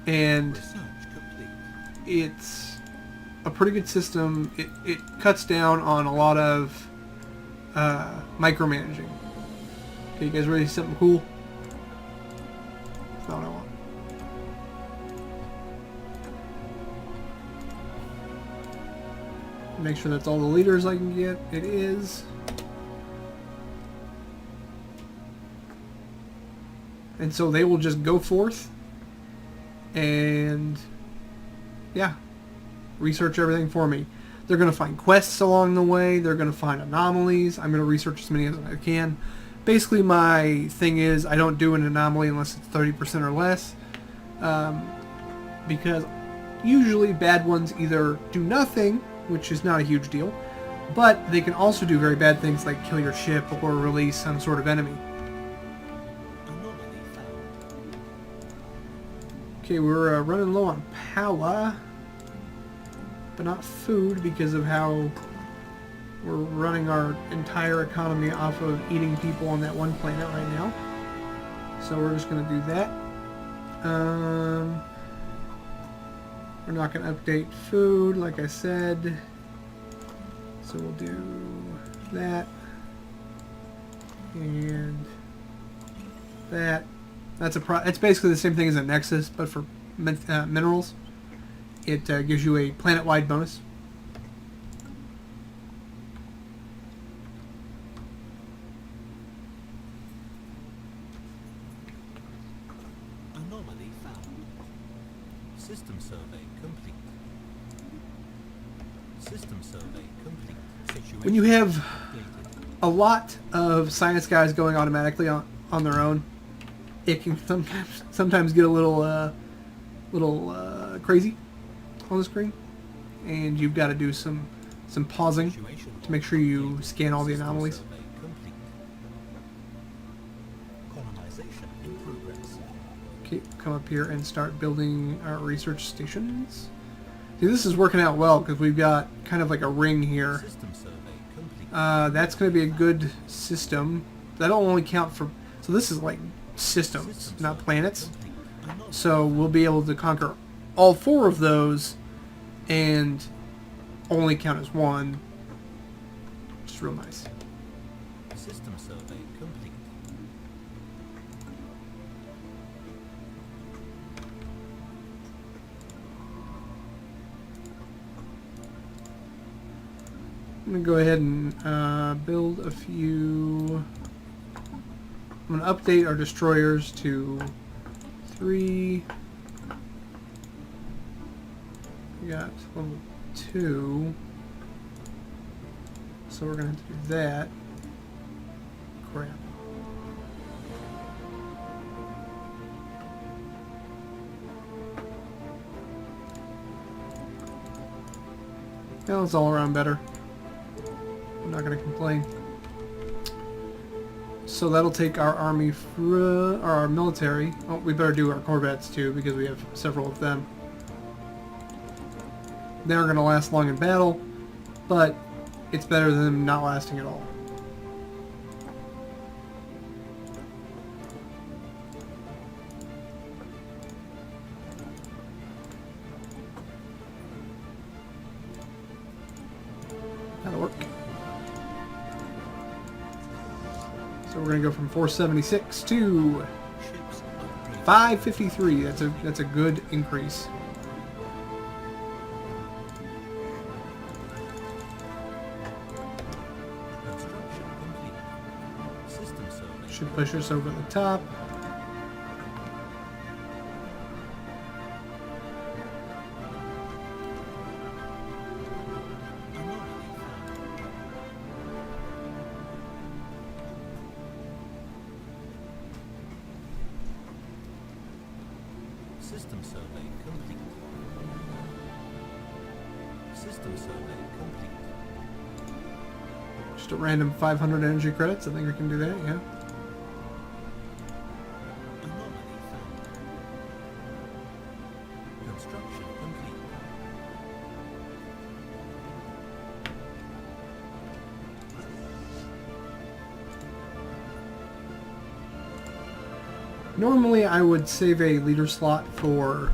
And Research complete. it's a pretty good system. It cuts down on a lot of micromanaging. Okay, you guys ready to see something cool? That's not what I want. Make sure that's all the leaders I can get. It is. And so they will just go forth and, yeah, research everything for me. They're going to find quests along the way. They're going to find anomalies. I'm going to research as many as I can. Basically, my thing is I don't do an anomaly unless it's 30% or less. Because usually bad ones either do nothing, which is not a huge deal, but they can also do very bad things like kill your ship or release some sort of enemy. Anomaly found. Okay, we're running low on power, but not food because of how we're running our entire economy off of eating people on that one planet right now. So we're just going to do that. We're not going to update food, like I said. So we'll do that. And that. It's basically the same thing as a Nexus, but for minerals. It gives you a planet-wide bonus. Anomaly found. System survey complete. System survey complete. Situation When you have updated. a lot of science guys going automatically on their own, it can sometimes get a little crazy on the screen, and you've got to do some pausing Situation to make sure you scan all the System anomalies. survey complete. Colonization in progress. Okay, come up here and start building our research stations. See, this is working out well because we've got kind of like a ring here. System survey complete. That's going to be a good system. That'll only count for... So this is like systems, System not survey planets. complete. Anomaly So we'll be able to conquer all 4 of those and only count as one. Which is real nice. System survey complete. I'm going to go ahead and build a few... I'm going to update our destroyers to 3. We got level 2. So we're going to have to do that. Crap. Well, it's all around better. I'm not going to complain. So that'll take our army, or our military. Oh, we better do our corvettes too, because we have several of them. They're going to last long in battle, but it's better than them not lasting at all. That'll work. So So we're gonna go from 476 to Ships upgraded. 553. That's a good increase. Construction complete. System survey. Should push us over the top. Anomaly found. System survey complete. System survey complete. Just a random 500 energy credits. I think we can do that. Yeah. Anomaly found. Construction complete. Normally, I would save a leader slot for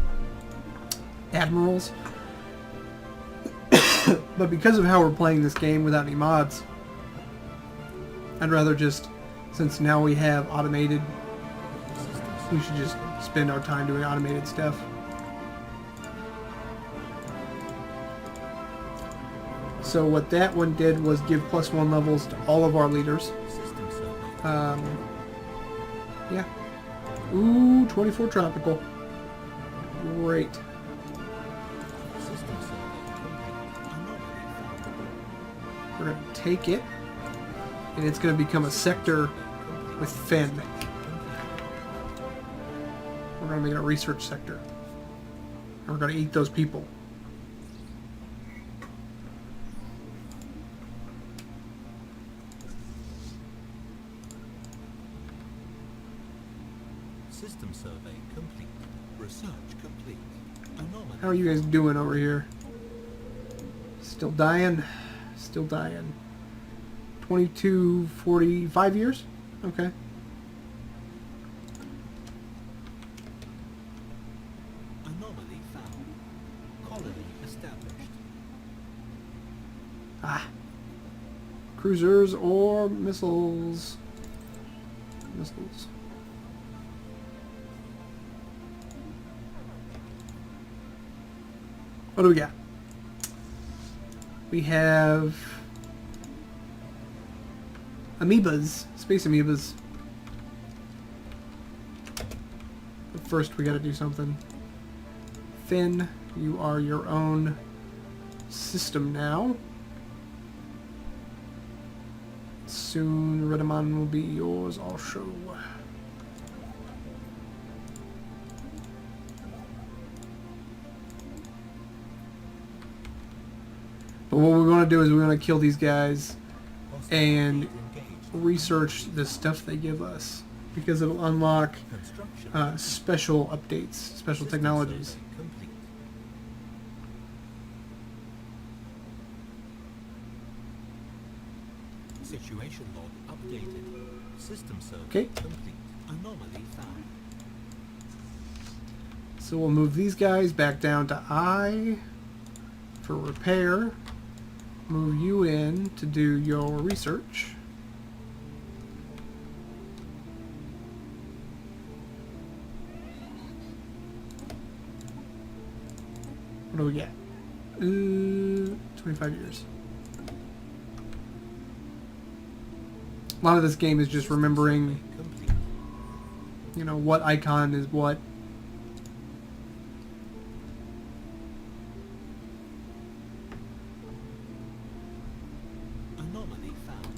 admirals, but because of how we're playing this game without any mods, I'd rather just, since now we have automated, we should just spend our time doing automated stuff. So what that one did was give +1 levels to all of our leaders. System survey. Yeah. Ooh, 24 tropical. Great. System survey complete. Anomaly found. We're going to take it, and it's going to become a sector with Finn. We're going to make it a research sector. And we're going to eat those people. System survey complete. Research complete. Anomaly. How are you guys doing over here? Still dying? Still dying. 22, 45 years? Okay. Anomaly found. Colony established. Ah. Cruisers or missiles? Missiles. What do we got? We have amoebas, space amoebas. But first we gotta do something. Finn, you are your own system now. Soon Redamon will be yours also. But what we're going to do is we're going to kill these guys and research the stuff they give us, because it'll unlock special updates, special technologies. Complete. Situation log updated. System survey Okay. complete. Anomaly found. So we'll move these guys back down to I for repair. Move you in to do your research. What do we get? 25 years. A lot of this game is just remembering, Complete. you know, what icon is what. Anomaly found.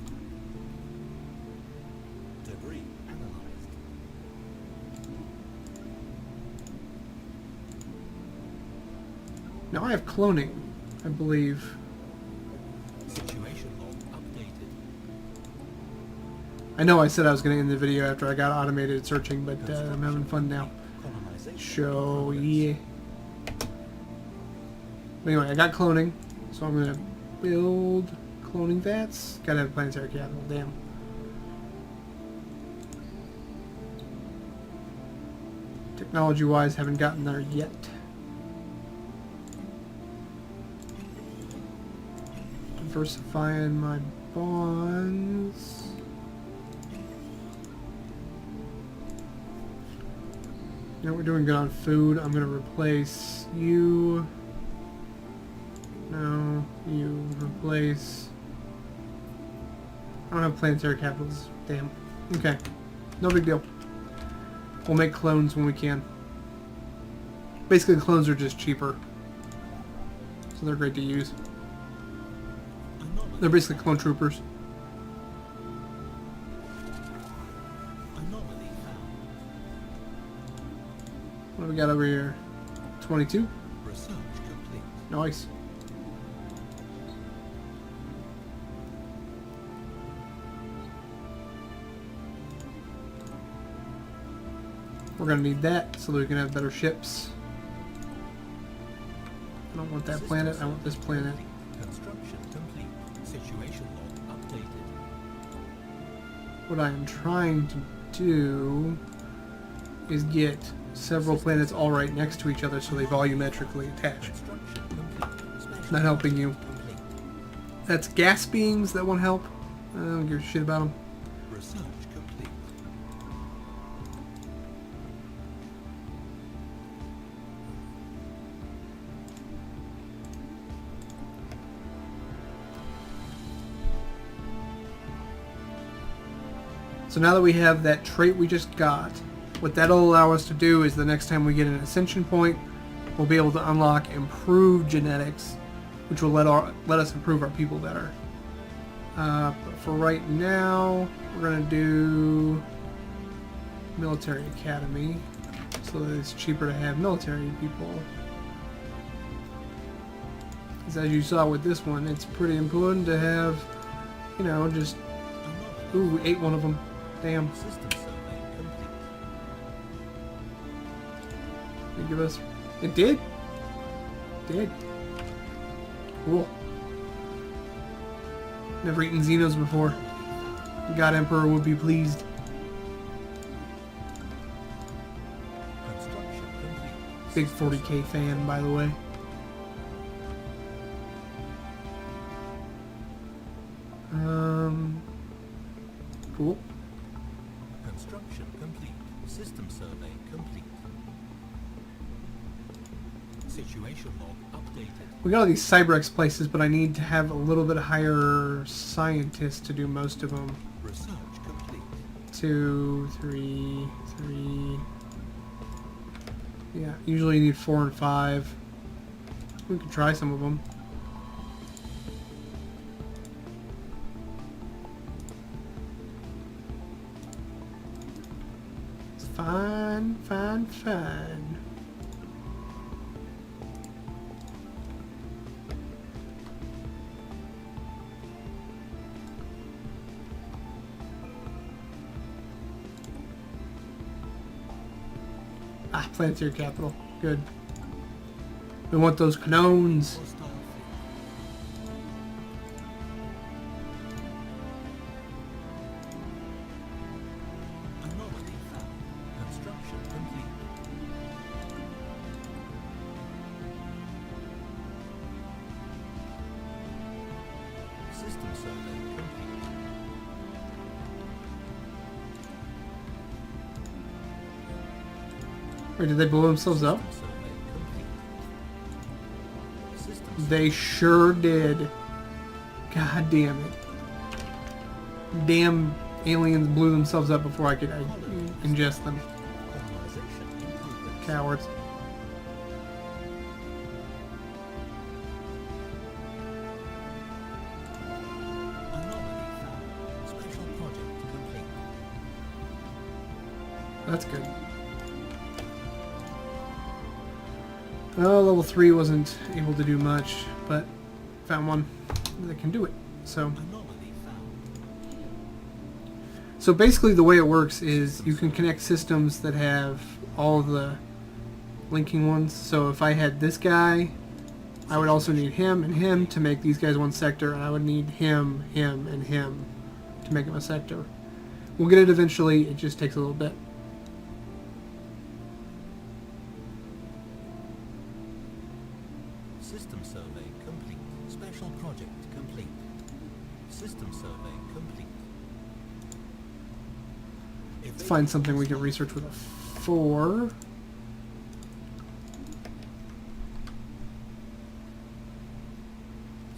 Debris analyzed. Now I have cloning, I believe. Situation log updated. I know I said I was going to end the video after I got automated searching, but I'm having fun now. Colonization. So, yeah. But anyway, I got cloning, so I'm going to build cloning vats. Gotta have a planetary capital, damn. Technology-wise, haven't gotten there yet. Diversifying my bonds. You know, we're doing good on food. I'm going to replace you. No, you replace... I don't have planetary capitals. Damn. Okay. No big deal. We'll make clones when we can. Basically, clones are just cheaper. So they're great to use. They're basically clone troopers. What do we got over here? 22? Research complete. Nice. We're going to need that so that we can have better ships. I don't want that planet, I want this planet. Construction complete. Situation log updated. What I am trying to do is get several planets all right next to each other so they volumetrically attach. Construction complete. Special Not helping you. complete. That's gas beings that won't help. I don't give a shit about them. Research complete. So now that we have that trait we just got, what that'll allow us to do is the next time we get an ascension point, we'll be able to unlock improved genetics, which will let us improve our people better. But for right now, we're going to do military academy, so that it's cheaper to have military people. Because as you saw with this one, it's pretty important to have, you know, just... Ooh, we ate one of them. Damn. System survey complete. Did it give us... It did? Did. Cool. Never eaten Xenos before. God Emperor would be pleased. Construction complete. Big 40k fan, by the way. Cool. Construction complete. System survey complete. Situation log updated. We got all these Cyberx places, but I need to have a little bit higher scientists to do most of them. Research complete. 2, 3, 3. Yeah, usually you need 4 and 5. We could try some of them. It's fine, fine, fine. Ah, planetary capital. Good. We want those canones. Hostile fleet. Anomaly found. Construction complete. System survey complete. Wait, did they blow themselves up? System survey complete. System They sure did. God damn it. Damn aliens blew themselves up before I could ingest them. colonization improvements. Cowards. Anomaly found. Special project complete. That's good. Oh, level 3 wasn't able to do much, but found one that can do it. So Anomaly found. basically the way it works is you can connect systems that have all of the linking ones. So if I had this guy, I would also need him and him to make these guys one sector, and I would need him, him, and him to make them a sector. We'll get it eventually, it just takes a little bit. System survey complete. Special project complete. System survey complete. Let's find something we can research with a 4.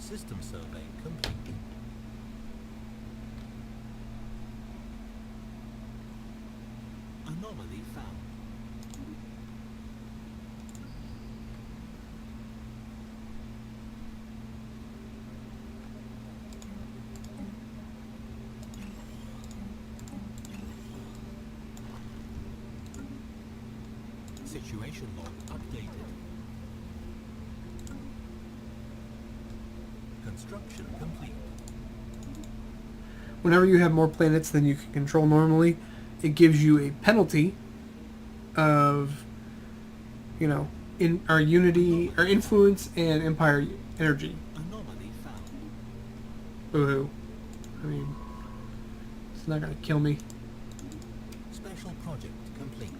System survey complete. Anomaly found. Situation log updated. Construction complete. Whenever you have more planets than you can control normally, it gives you a penalty of, you know, in our unity, our influence, and empire energy. Anomaly found. Boo-hoo. I mean, it's not gonna kill me. Special project complete.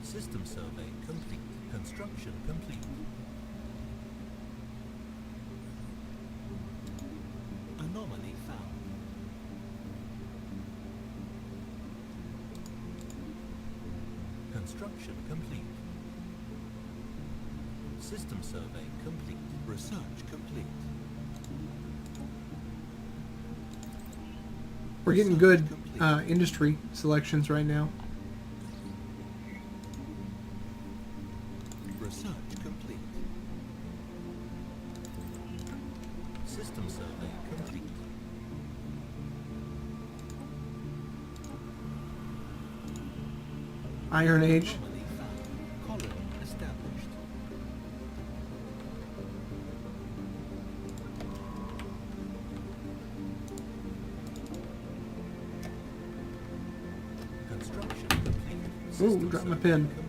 System survey complete. Construction complete. Anomaly found. Construction complete. System survey complete. Research complete. We're getting good industry selections right now. Research complete. System survey complete. Iron Age. Anomaly found. Colony established. Construction complete. Ooh, System dropped my survey pen. complete.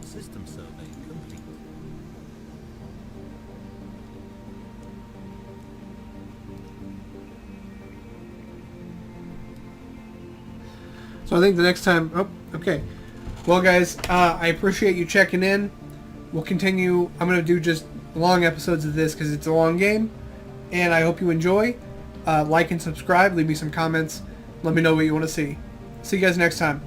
System survey complete. So I think the next time... Oh, okay. Well, guys, I appreciate you checking in. We'll continue. I'm going to do just long episodes of this because it's a long game. And I hope you enjoy. Like and subscribe. Leave me some comments. Let me know what you want to see. See you guys next time.